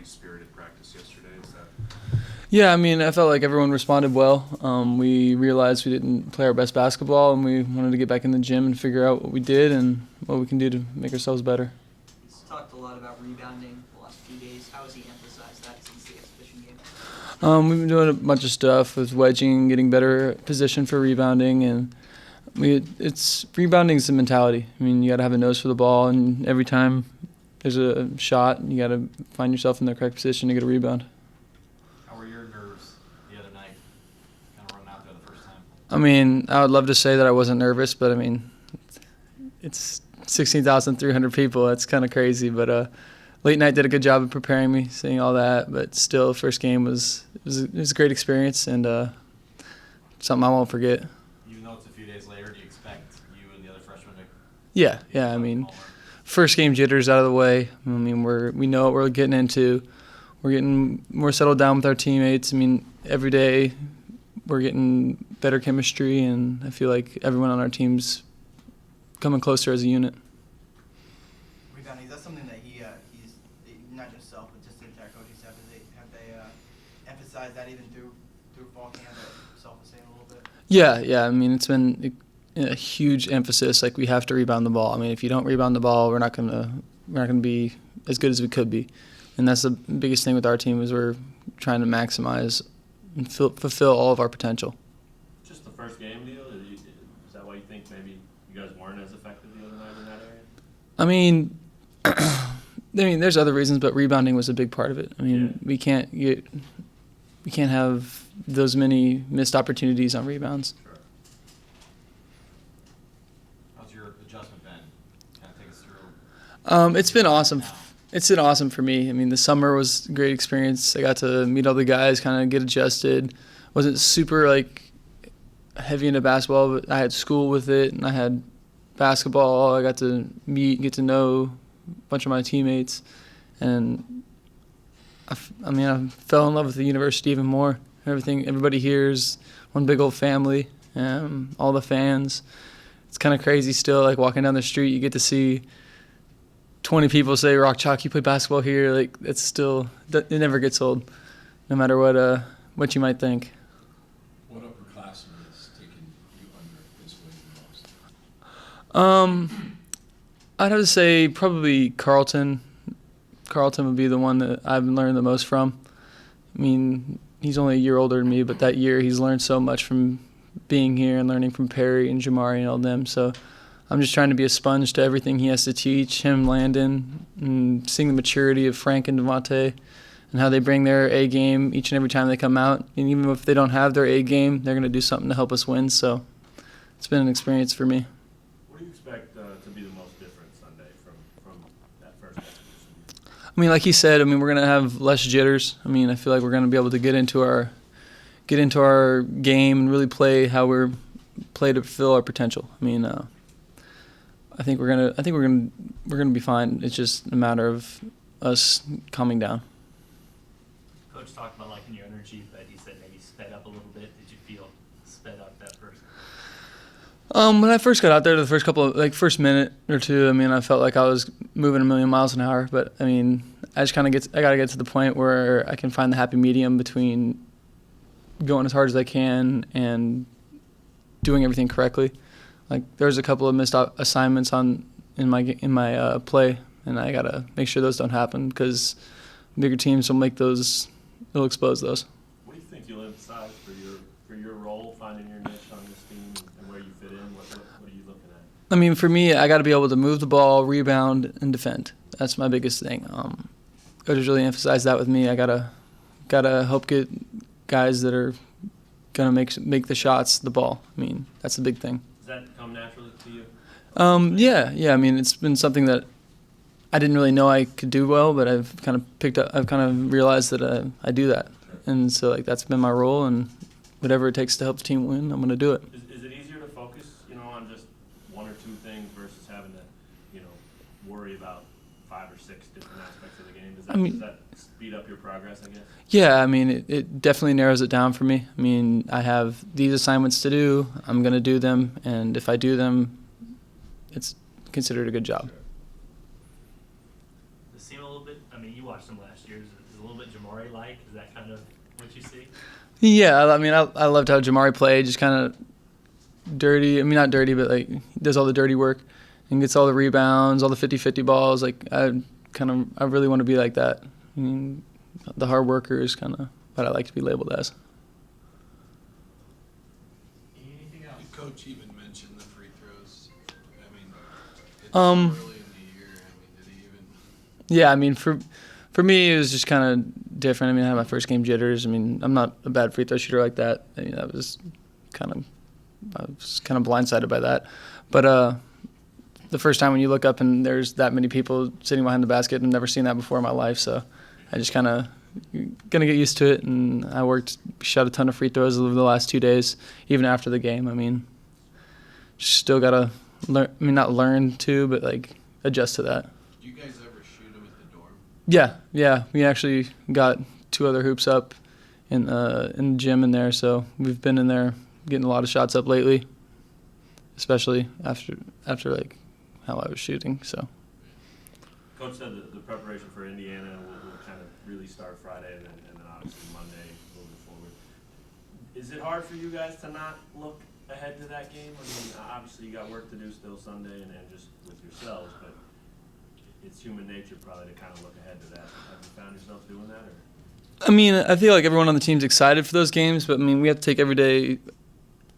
pretty spirited practice yesterday. Is that? Yeah, I mean, I felt like everyone responded well. We realized we didn't play our best basketball, and we wanted to get back in the gym and figure out what we did and what we can do to make ourselves better. He's talked a lot about rebounding the last few days. How has he emphasized that since the exhibition game? We've been doing a bunch of stuff with wedging, getting better position for rebounding, and rebounding's the mentality. I mean, you got to have a nose for the ball, and every time there's a shot, you got to find yourself in the correct position to get a rebound. How were your nerves the other night, kind of running out there the first time? I mean, I would love to say that I wasn't nervous, but I mean, it's 16,300 people. That's kind of crazy, but late night did a good job of preparing me, seeing all that. But still, first game was a great experience and something I won't forget. Even though it's a few days later, do you expect you and the other freshmen to? Yeah. I mean, first game jitters out of the way. I mean, we know what we're getting into. We're getting more settled down with our teammates. I mean, every day we're getting better chemistry, and I feel like everyone on our team's coming closer as a unit. Rebounding, is that something that he's not just self, but just the entire coaching staff? Have they emphasized that even through fall camp, self-esteem a little bit? Yeah. I mean, it's been a huge emphasis. Like, we have to rebound the ball. I mean, if you don't rebound the ball, we're not gonna be as good as we could be. And that's the biggest thing with our team is we're trying to maximize and fulfill all of our potential. Just the first game deal? Is that why you think maybe you guys weren't as effective the other night in that area? I mean, there's other reasons, but rebounding was a big part of it. I mean, we can't have those many missed opportunities on rebounds. Sure. How's your adjustment been? Kind of take us through. It's been awesome. It's been awesome for me. I mean, the summer was a great experience. I got to meet all the guys, kind of get adjusted. Wasn't super heavy into basketball, but I had school with it, and I had basketball. I got to get to know a bunch of my teammates, and I fell in love with the university even more. Everybody here is one big old family. All the fans. It's kind of crazy still. Like, walking down the street, you get to see 20 people say, "Rock Chalk, you play basketball here." Like, it's still, it never gets old, no matter what you might think. What upperclassman is taking you under his wing the most? I'd have to say probably Carlton. Carlton would be the one that I've learned the most from. I mean, he's only a year older than me, but that year he's learned so much from being here and learning from Perry and Jamari and all them. So I'm just trying to be a sponge to everything he has to teach, him, Landon, and seeing the maturity of Frank and Devonte and how they bring their A game each and every time they come out. And even if they don't have their A game, they're going to do something to help us win. So it's been an experience for me. What do you expect to be the most different Sunday from that first exhibition? I mean, like he said, we're going to have less jitters. I mean, I feel like we're going to be able to get into our game and really play how we're play to fulfill our potential. I mean, I think we're gonna be fine. It's just a matter of us calming down. Coach talked about liking your energy, but he said maybe sped up a little bit. Did you feel sped up that first? When I first got out there, the first minute or two, I felt like I was moving a million miles an hour. But I just I gotta get to the point where I can find the happy medium between going as hard as I can and doing everything correctly. Like, there's a couple of missed assignments in my play, and I gotta make sure those don't happen because bigger teams will they'll expose those. What do you think you'll emphasize for your role, finding your niche on this team and where you fit in? What are you looking at? For me, I got to be able to move the ball, rebound, and defend. That's my biggest thing. Coach has really emphasized that with me. I gotta help get guys that are gonna make the shots, the ball. That's the big thing. Does that come naturally to you? Yeah. It's been something that I didn't really know I could do well, but I've kind of realized that I do that. And so, that's been my role, and whatever it takes to help the team win, I'm going to do it. Is it easier to focus, on just one or two things versus having to, worry about 5 or 6 different aspects of the game? Does that speed up your progress, I guess? Yeah, it definitely narrows it down for me. I have these assignments to do. I'm going to do them, and if I do them, it's considered a good job. Does it seem a little bit, you watched them last year. Is it bit Jamari-like? Is that kind of what you see? Yeah, I mean, I loved how Jamari played, just kind of dirty. I mean, not dirty, but like he does all the dirty work and gets all the rebounds, all the 50-50 balls. Like I really want to be like that. I mean, the hard worker is kind of what I like to be labeled as. Anything else? The coach even mentioned the free throws. I mean, it's Um, so early in the year. I mean, did he even? Yeah, I mean, for me, it was just kind of different. I mean, I had my first game jitters. I mean, I'm not a bad free throw shooter like that. I mean, I was kind of blindsided by that. But the first time when you look up and there's that many people sitting behind the basket, I've never seen that before in my life. So I just kind of gonna get used to it. And I shot a ton of free throws over the last 2 days, even after the game. I mean, still gotta learn. I mean, not learn to, but like adjust to that. Do you guys ever shoot them at the dorm? Yeah. We actually got 2 other hoops up in the gym in there, so we've been in there getting a lot of shots up lately, especially after like how I was shooting. So. Coach said that the preparation for Indiana will kind of really start Friday and then obviously Monday moving forward. Is it hard for you guys to not look ahead to that game? I mean, obviously you got work to do still Sunday and just with yourselves, but it's human nature probably to kind of look ahead to that. Have you found yourself doing that? Or? I mean, I feel like everyone on the team's excited for those games, but I mean, we have to take every day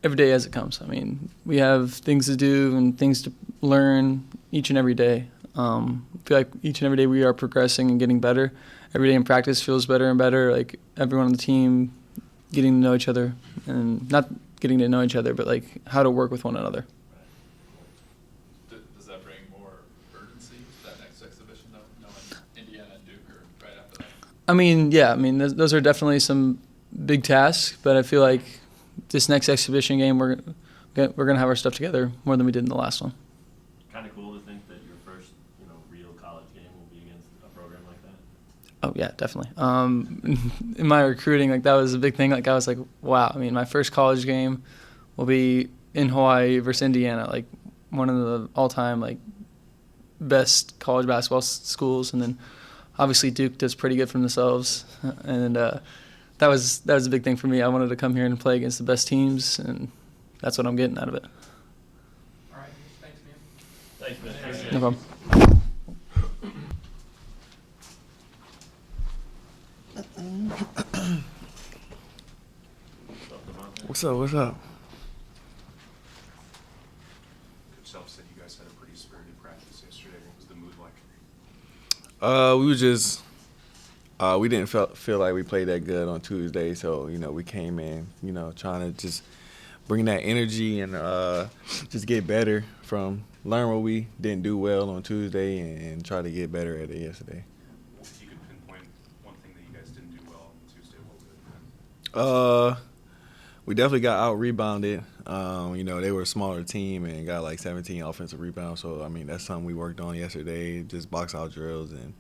as it comes. I mean, we have things to do and things to learn each and every day. I feel like each and every day we are progressing and getting better. Every day in practice feels better and better. Like everyone on the team getting to know each other, and not getting to know each other, but like how to work with one another. Does that bring more urgency to that next exhibition, though, knowing Indiana and Duke are right after that? I mean, yeah. I mean, those are definitely some big tasks, but I feel like this next exhibition game we're gonna have our stuff together more than we did in the last one. Kind of cool to think that your first, real college game will be against a program like that. Oh yeah, definitely. In my recruiting, like that was a big thing. Like I was like, wow. I mean, my first college game will be in Hawaii versus Indiana, like one of the all-time like best college basketball schools. And then obviously Duke does pretty good for themselves, and that was a big thing for me. I wanted to come here and play against the best teams, and that's what I'm getting out of it. All right, thanks, man. Thanks, man. Appreciate No it. problem. What's up, Devonte? Coach Self said you guys had a pretty spirited practice yesterday. What was the mood like? We was just we didn't feel like we played that good on Tuesday, so we came in trying to just bring that energy and just get better from learn what we didn't do well on Tuesday and try to get better at it yesterday. If you could pinpoint one thing that you guys didn't do well on Tuesday, what would it be? We definitely got out rebounded. They were a smaller team and got like 17 offensive rebounds. So I mean that's something we worked on yesterday, just box out drills and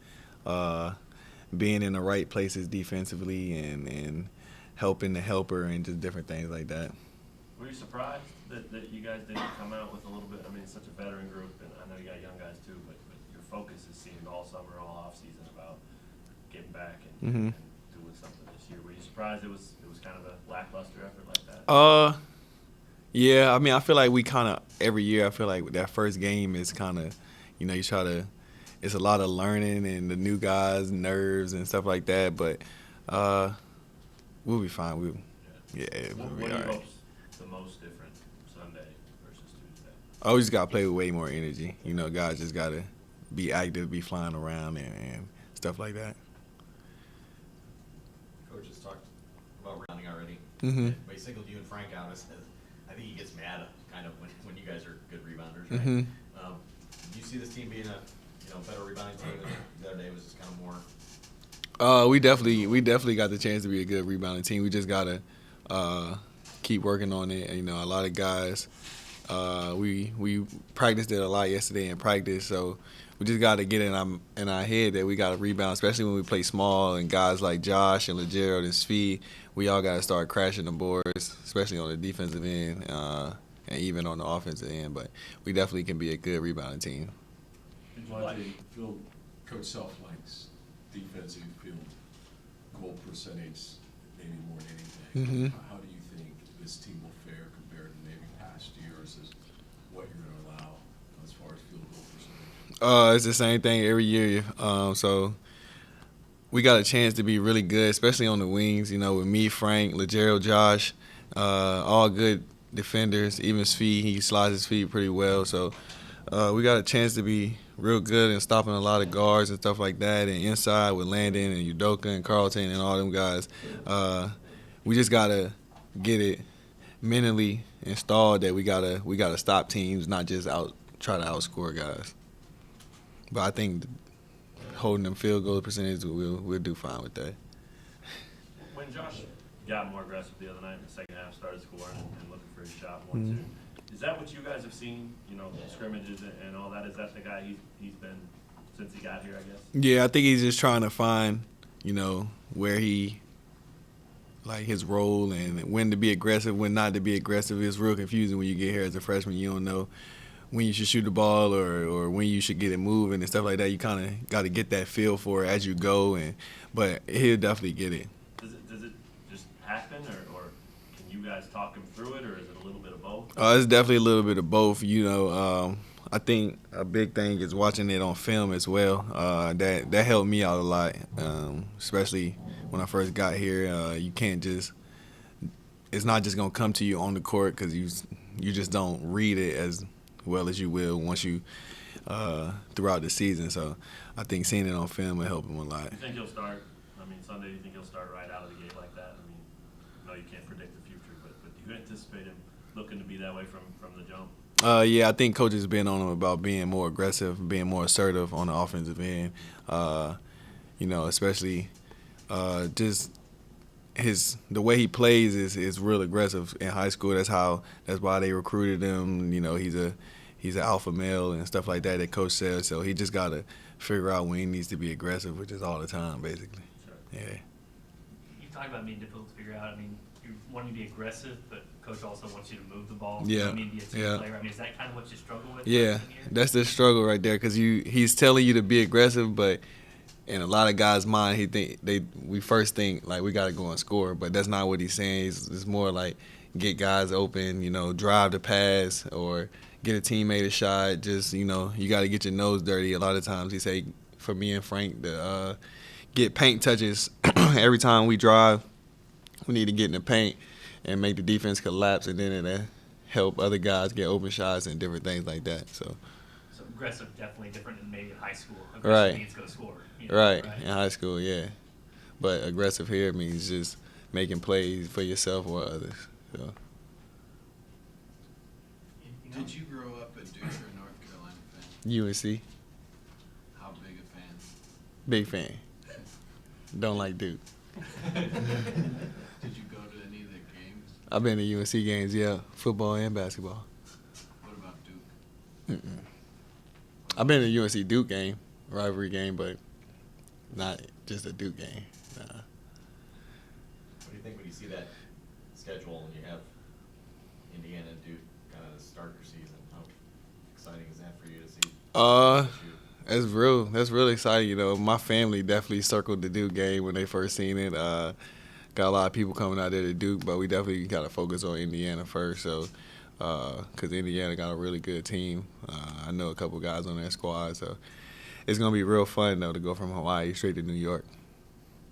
being in the right places defensively and helping the helper and just different things like that. Were you surprised that you guys didn't come out with a little bit? I mean, it's such a veteran group, and I know you got young guys too, but your focus has seemed all summer, all off season about getting back and doing something this year. Were you surprised it was kind of a lackluster effort like that? Yeah. I mean, I feel like we kind of every year. I feel like that first game is kind of, you try to. It's a lot of learning and the new guys' nerves and stuff like that. But we'll be fine. We'll be What all do you right. hope's the most different Sunday versus Tuesday? I always got to play with way more energy. Guys just got to be active, be flying around and stuff like that. Coach has talked about rebounding already. Mm-hmm. But he singled you and Frank out. I think he gets mad kind of when you guys are good rebounders, right? Mm-hmm. Do you see this team being a better rebounding team? And the other day was just kind of more. We definitely got the chance to be a good rebounding team. We just gotta keep working on it. And, a lot of guys, we practiced it a lot yesterday in practice, so we just gotta get in our head that we gotta rebound, especially when we play small and guys like Josh and LeGerald and Svi. We all gotta start crashing the boards, especially on the defensive end and even on the offensive end. But we definitely can be a good rebounding team. Why do you feel Coach Self likes defensive field percentage, maybe more than anything. Mhm. How do you think this team will fare compared to maybe past years? Is what you're going to allow as far as field goal percentage? It's the same thing every year. So we got a chance to be really good, especially on the wings. You know, with me, Frank, Legero, Josh, all good defenders. Even Svi, he slides his feet pretty well. So we got a chance to be real good and stopping a lot of guards and stuff like that. And inside with Landon and Udoka and Carlton and all them guys, we just gotta get it mentally installed that we gotta stop teams, not just try to outscore guys. But I think holding them field goal percentage, we'll do fine with that. When Josh got more aggressive the other night in the second half, started scoring and looking for his shot more too, is that what you guys have seen, scrimmages and all that? Is that the guy he's been since he got here, I guess? Yeah, I think he's just trying to find, where his role and when to be aggressive, when not to be aggressive. It's real confusing when you get here as a freshman. You don't know when you should shoot the ball or when you should get it moving and stuff like that. You kind of got to get that feel for it as you go, but he'll definitely get it. Does it just happen, or can you guys talk him through it, or is it a little bit of both? It's definitely a little bit of both. I think a big thing is watching it on film as well. That helped me out a lot, especially when I first got here. You can't just – it's not just going to come to you on the court because you just don't read it as well as you will once you throughout the season. So I think seeing it on film will help him a lot. You think he'll start? Sunday, do you think he'll start right out of the gate like that? I know you can't predict the future, but do you anticipate him looking to be that way from the jump? Yeah, I think coach has been on him about being more aggressive, being more assertive on the offensive end. Especially just the way he plays is real aggressive in high school. That's why they recruited him. He's an alpha male and stuff like that coach says. So he just got to figure out when he needs to be aggressive, which is all the time basically. Sure. Yeah. You talk about being difficult to figure out. You want to be aggressive, but coach also wants you to move the ball. Yeah. Be a team player. Is that kind of what you struggle with? Yeah, that's the struggle right there because he's telling you to be aggressive, but in a lot of guys' mind, we first think like we got to go and score, but that's not what he's saying. It's more like get guys open, drive the pass or get a teammate a shot. Just you got to get your nose dirty. A lot of times he say for me and Frank to get paint touches every time we drive. We need to get in the paint and make the defense collapse, and then it'll help other guys get open shots and different things like that. So aggressive, definitely different than maybe in high school. Right. Means go score. Right. In high school, yeah. But aggressive here means just making plays for yourself or others. So. Did you grow up a Duke or a North Carolina fan? UNC. How big a fan? Big fan. Don't like Duke. Did you go to any of the games? I've been to UNC games, yeah, football and basketball. What about Duke? I've been to a UNC Duke game, rivalry game, but not just a Duke game. Nah. What do you think when you see that schedule and you have Indiana and Duke kind of start your season? How exciting is that for you to see? That's really exciting. My family definitely circled the Duke game when they first seen it. Got a lot of people coming out there to Duke, but we definitely got to focus on Indiana first. So, because Indiana got a really good team. I know a couple guys on that squad, so it's gonna be real fun though to go from Hawaii straight to New York.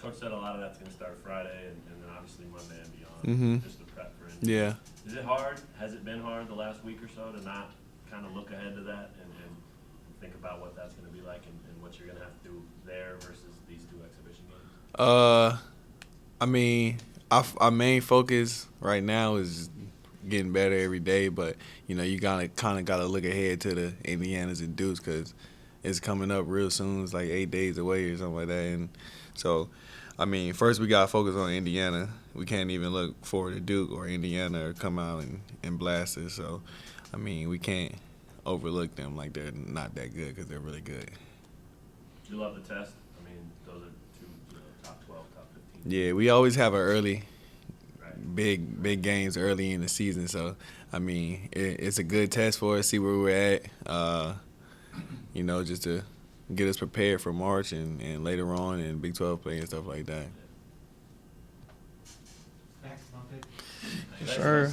Coach said a lot of that's going to start Friday and then obviously Monday and beyond. Mhm. Just the prep for Indiana. Yeah. Is it hard? Has it been hard the last week or so to not kind of look ahead to that and think about what that's going to be like and what you're going to have to do there versus these two exhibition games? Our main focus right now is getting better every day, but you kind of got to look ahead to the Indianas and Dukes because it's coming up real soon. It's like 8 days away or something like that, and so. First we got to focus on Indiana. We can't even look forward to Duke or Indiana or come out and blast us. So, we can't overlook them like they're not that good because they're really good. Do you love the test? Those are two top 12, top 15. Yeah, we always have an early, Right. big games early in the season. So, it's a good test for us, see where we're at, just to get us prepared for March and later on in Big 12 play and stuff like that. Sure.